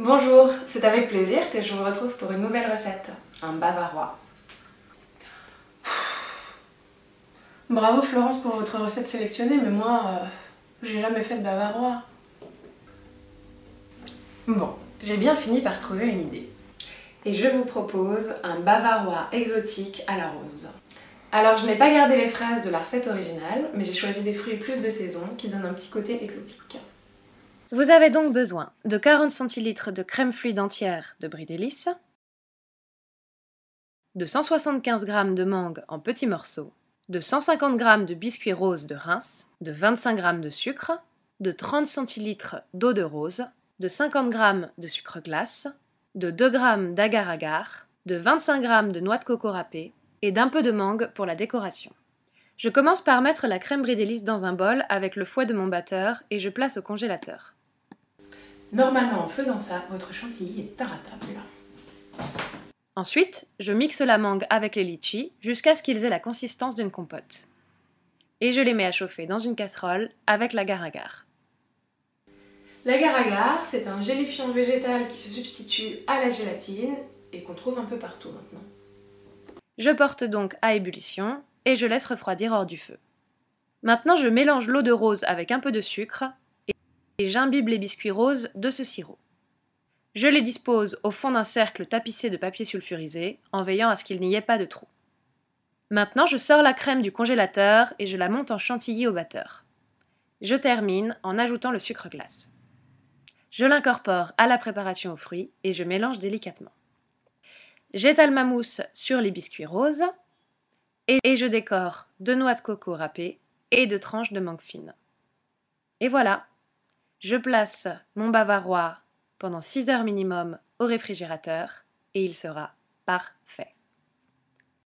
Bonjour, c'est avec plaisir que je vous retrouve pour une nouvelle recette, un bavarois. Bravo Florence pour votre recette sélectionnée, mais moi, j'ai jamais fait de bavarois. Bon, j'ai bien fini par trouver une idée. Et je vous propose un bavarois exotique à la rose. Alors je n'ai pas gardé les fraises de la recette originale, mais j'ai choisi des fruits plus de saison qui donnent un petit côté exotique. Vous avez donc besoin de 40 centilitres de crème fluide entière de Brie d'Hélice, de 175 g de mangue en petits morceaux, de 150 g de biscuits roses de Reims, de 25 g de sucre, de 30 centilitres d'eau de rose, de 50 g de sucre glace, de 2 g d'agar-agar, de 25 g de noix de coco râpée et d'un peu de mangue pour la décoration. Je commence par mettre la crème Brie d'Hélice dans un bol avec le fouet de mon batteur et je place au congélateur. Normalement, en faisant ça, votre chantilly est taratable. Ensuite, je mixe la mangue avec les litchis jusqu'à ce qu'ils aient la consistance d'une compote. Et je les mets à chauffer dans une casserole avec l'agar-agar. L'agar-agar, c'est un gélifiant végétal qui se substitue à la gélatine et qu'on trouve un peu partout maintenant. Je porte donc à ébullition et je laisse refroidir hors du feu. Maintenant, je mélange l'eau de rose avec un peu de sucre et j'imbibe les biscuits roses de ce sirop. Je les dispose au fond d'un cercle tapissé de papier sulfurisé en veillant à ce qu'il n'y ait pas de trous. Maintenant, je sors la crème du congélateur et je la monte en chantilly au batteur. Je termine en ajoutant le sucre glace. Je l'incorpore à la préparation aux fruits et je mélange délicatement. J'étale ma mousse sur les biscuits roses et je décore de noix de coco râpées et de tranches de mangue fine. Et voilà, je place mon bavarois pendant 6 heures minimum au réfrigérateur et il sera parfait.